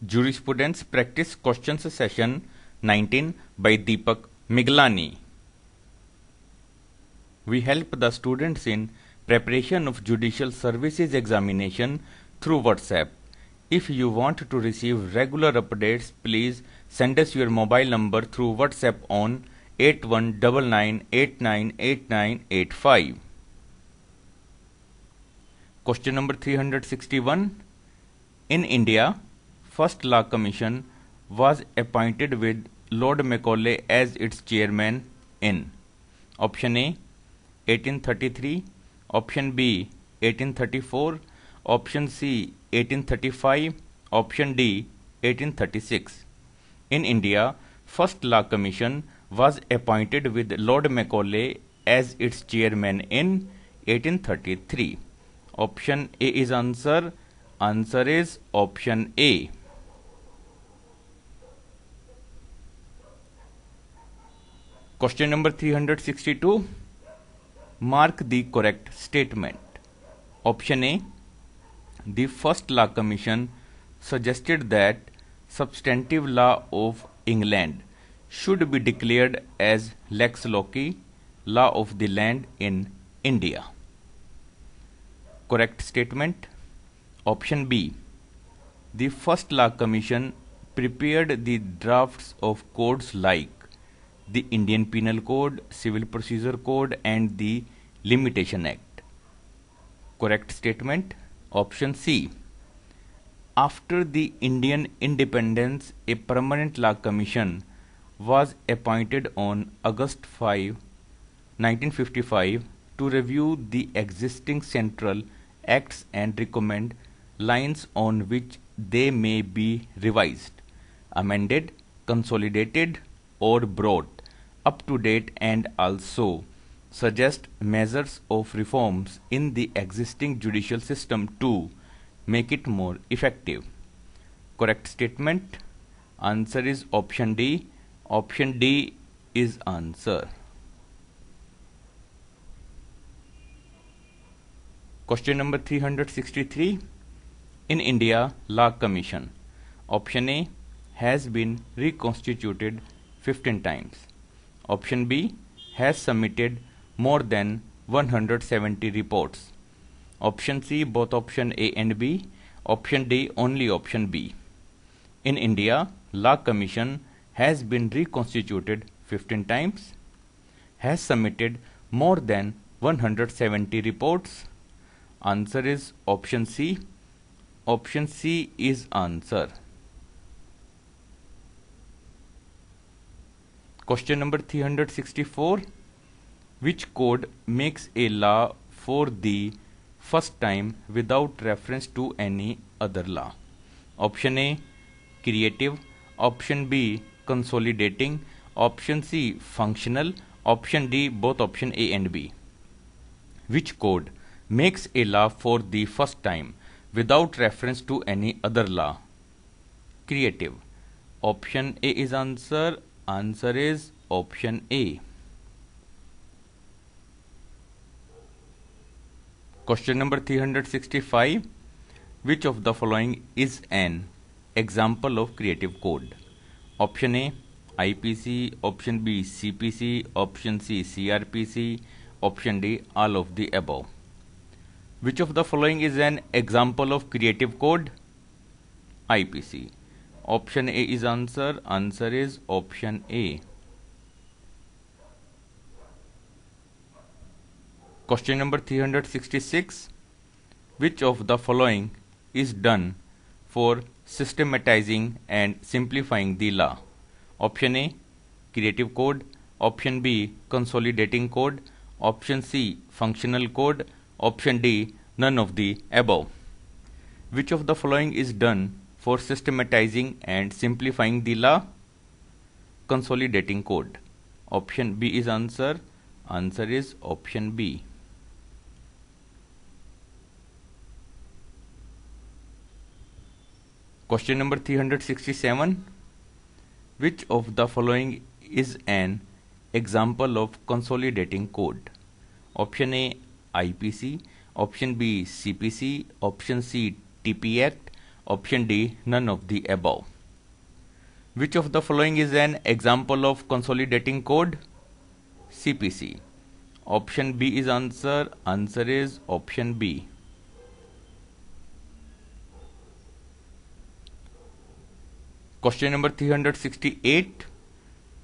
Jurisprudence Practice Questions Session 19 by Deepak Miglani. We help the students in preparation of Judicial Services examination through WhatsApp. If you want to receive regular updates, please send us your mobile number through WhatsApp on 8199898985. Question number 361. In India, First Law Commission was appointed with Lord Macaulay as its chairman in Option A 1833, Option B 1834, Option C 1835, Option D 1836. In India, First Law Commission was appointed with Lord Macaulay as its chairman in 1833. Option A is answer. Answer is Option A. Question number 362. Mark the correct statement. Option A. The First Law Commission suggested that substantive law of England should be declared as lex loci, law of the land in India. Correct statement. Option B. The First Law Commission prepared the drafts of codes like the Indian Penal Code, Civil Procedure Code and the Limitation Act. Correct statement. Option C. After the Indian independence, a permanent law commission was appointed on August 5, 1955 to review the existing central acts and recommend lines on which they may be revised, amended, consolidated or brought up to date, and also suggest measures of reforms in the existing judicial system to make it more effective. Correct statement. Answer is Option D. Option D is answer. Question number 363. In India, Law Commission. Option A has been reconstituted 15 times. Option B has submitted more than 170 reports. Option C, both option A and B. Option D, only option B. In India, Law Commission has been reconstituted 15 times, has submitted more than 170 reports. Answer is option C. Option C is answer. Question number 364. Which code makes a law for the first time without reference to any other law? Option A, creative. Option B, consolidating. Option C, functional. Option D, both option A and B. Which code makes a law for the first time without reference to any other law? Creative. Option A is answer. Answer is option A. Question number 365. Which of the following is an example of creative code? Option A, IPC. Option B, CPC. Option C, CRPC. Option D, all of the above. Which of the following is an example of creative code? IPC. Option A is answer. Answer is option A. Question number 366. Which of the following is done for systematizing and simplifying the law? Option A, creative code. Option B, consolidating code. Option C, functional code. Option D, none of the above. Which of the following is done for systematizing and simplifying the law? Consolidating code. Option B is answer. Answer is option B. Question number 367. Which of the following is an example of consolidating code? Option A, IPC. Option B, CPC. Option C, TP Act. Option D, none of the above. Which of the following is an example of consolidating code? CPC. Option B is answer. Answer is option B. Question number 368.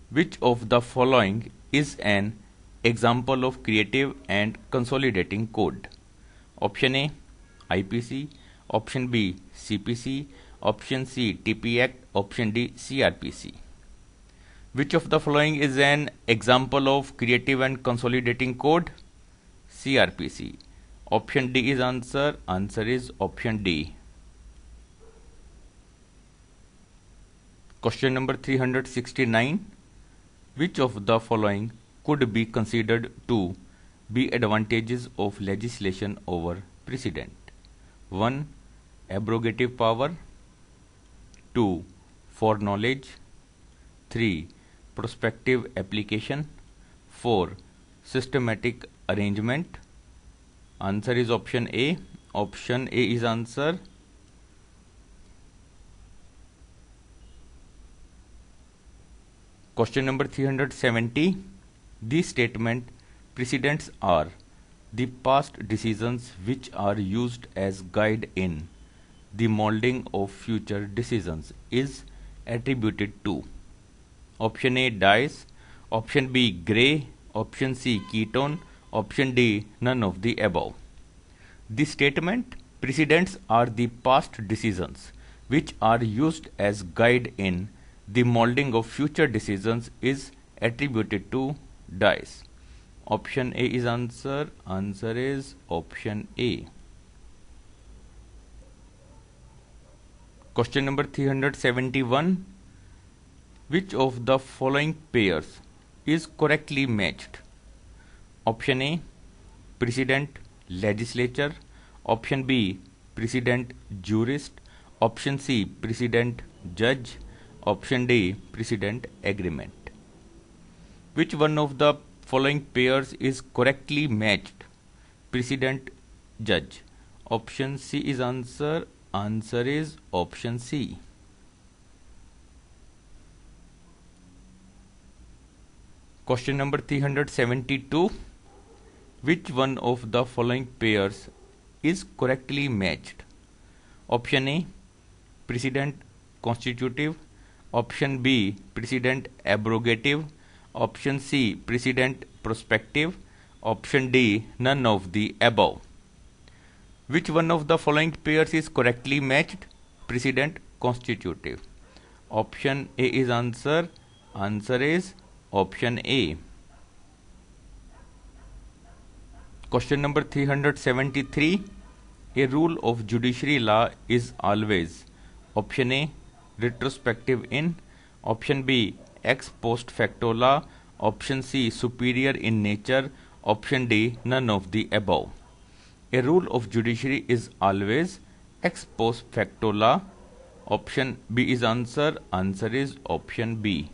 Which of the following is an example of creative and consolidating code? Option A, IPC. Option B, CPC. Option C, TP Act. Option D, CRPC. Which of the following is an example of creative and consolidating code? CRPC. Option D is answer. Answer is option D. Question number 369. Which of the following could be considered to be advantages of legislation over precedent? 1. Abrogative power. 2. Foreknowledge. 3. Prospective application. 4. Systematic arrangement. Answer is option A. Option A is answer. Question number 370. The statement precedents are the past decisions which are used as guide in the molding of future decisions is attributed to. Option A, Dice. Option B, Gray. Option C, Ketone. Option D, none of the above. The statement precedents are the past decisions which are used as guide in the molding of future decisions is attributed to Dice. Option A is answer. Answer is option A. Question number 371. Which of the following pairs is correctly matched? Option A, President, Legislature. Option B, President, Jurist. Option C, President, Judge. Option D, Precedent Agreement. Which one of the following pairs is correctly matched? Precedent, Judge. Option C is answer. Answer is option C. Question number 372. Which one of the following pairs is correctly matched? Option A, Precedent Constitutive. Option B, Precedent Abrogative. Option C, Precedent Prospective. Option D, none of the above. Which one of the following pairs is correctly matched? Precedent Constitutive. Option A is answer. Answer is option A. Question number 373. A rule of judiciary law is always option A, retrospective in. Option B, ex post facto law. Option C, superior in nature. Option D, none of the above. A rule of judiciary is always ex post facto law. Option B is answer. Answer is option B.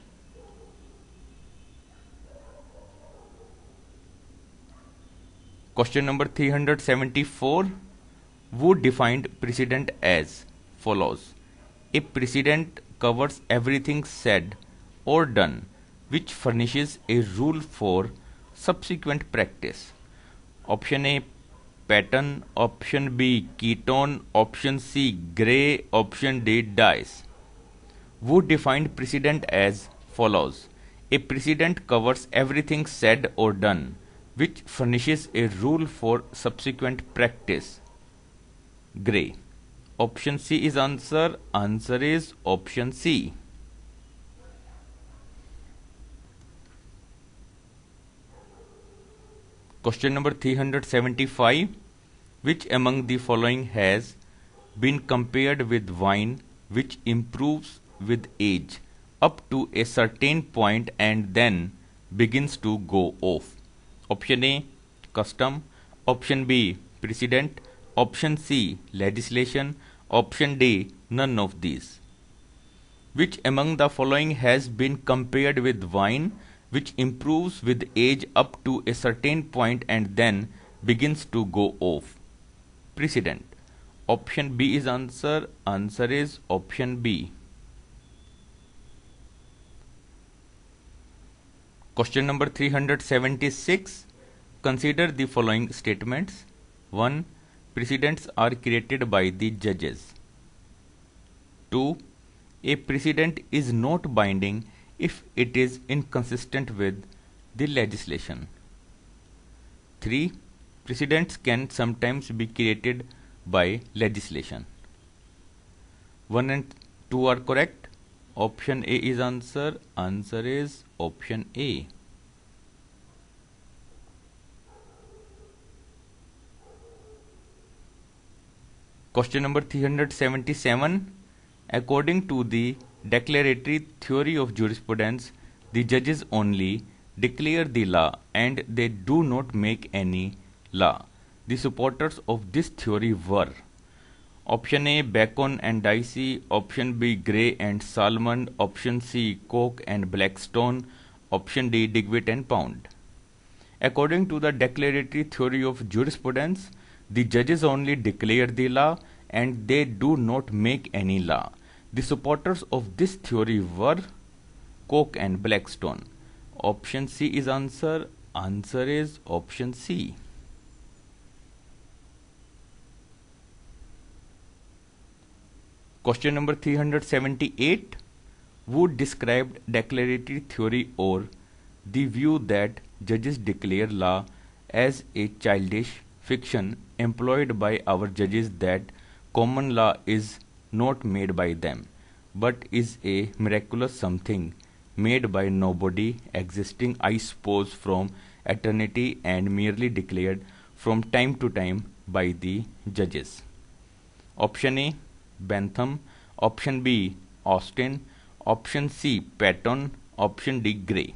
Question number 374. Who defined precedent as follows? A precedent covers everything said or done which furnishes a rule for subsequent practice. Option A, pattern. Option B, ketone. Option C, Gray. Option D, Dice. Who defined precedent as follows? A precedent covers everything said or done which furnishes a rule for subsequent practice. Gray. Option C is answer. Answer is option C. Question number 375. Which among the following has been compared with wine which improves with age up to a certain point and then begins to go off? Option A, custom. Option B, precedent. Option C, legislation. Option D, none of these. Which among the following has been compared with wine which improves with age up to a certain point and then begins to go off? Precedent. Option B is answer. Answer is option B. Question number 376. Consider the following statements. 1. Precedents are created by the judges. 2. A precedent is not binding if it is inconsistent with the legislation. 3. Precedents can sometimes be created by legislation. 1 and 2 are correct. Option A is answer. Answer is option A. Question number 377. According to the declaratory theory of jurisprudence, the judges only declare the law and they do not make any law. The supporters of this theory were option A. Bacon and Dicey, option B. Gray and Salmond, option C. Coke and Blackstone, option D. Digweed and Pound. According to the declaratory theory of jurisprudence, the judges only declare the law and they do not make any law. The supporters of this theory were Coke and Blackstone. Option C is answer. Answer is option C. Question number 378. Who described declaratory theory or the view that judges declare law as a childish fiction employed by our judges, that common law is not made by them, but is a miraculous something made by nobody, existing, I suppose, from eternity and merely declared from time to time by the judges? Option A. Bentham, option B. Austin, option C. Patton, option D. Gray.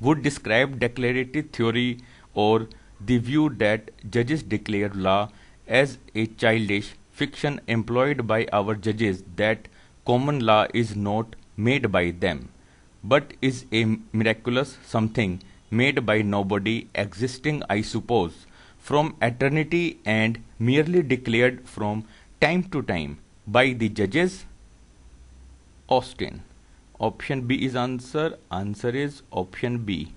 Would describe declaratory theory or the view that judges declare law as a childish fiction employed by our judges, that common law is not made by them, but is a miraculous something made by nobody, existing, I suppose, from eternity and merely declared from time to time by the judges? Austin. Option B is answer. Answer is option B.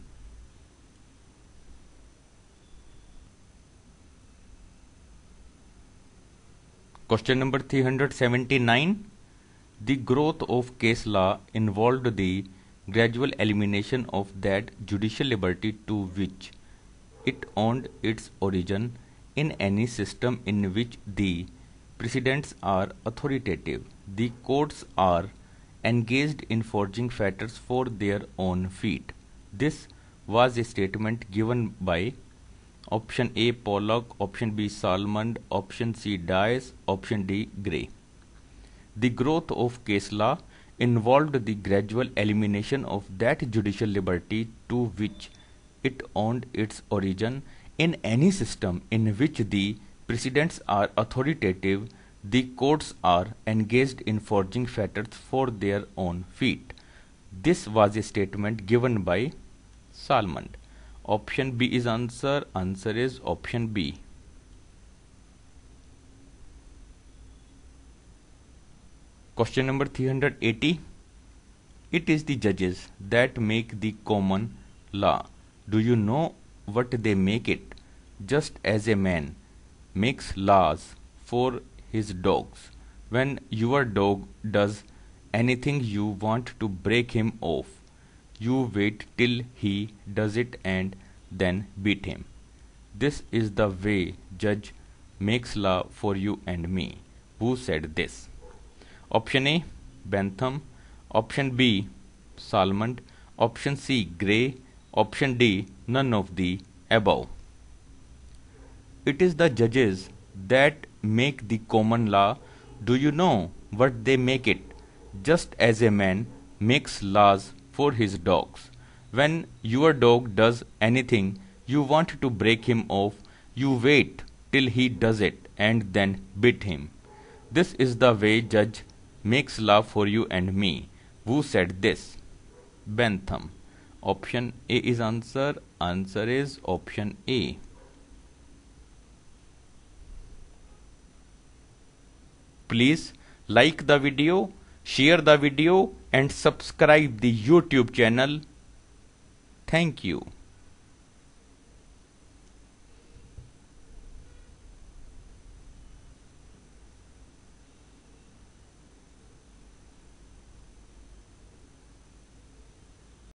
Question number 379. The growth of case law involved the gradual elimination of that judicial liberty to which it owed its origin in any system in which the precedents are authoritative. The courts are engaged in forging fetters for their own feet. This was a statement given by option A. Pollock, option B. Salmond, option C. Dice, option D. Gray. The growth of case law involved the gradual elimination of that judicial liberty to which it owed its origin in any system in which the precedents are authoritative. The courts are engaged in forging fetters for their own feet. This was a statement given by Salmond. Option B is answer. Answer is option B. Question number 380. It is the judges that make the common law. Do you know what they make it? Just as a man makes laws for his dogs. When your dog does anything you want to break him off, you wait till he does it and then beat him. This is the way judge makes law for you and me. Who said this? Option A. Bentham, option B. Salmond, option C. Gray, option D. None of the above. It is the judges that make the common law. Do you know what they make it? Just as a man makes laws for his dogs. When your dog does anything you want to break him off, you wait till he does it and then beat him. This is the way judge makes law for you and me. Who said this? Bentham. Option A is answer. Answer is option A. Please like the video, share the video and subscribe the YouTube channel. Thank you.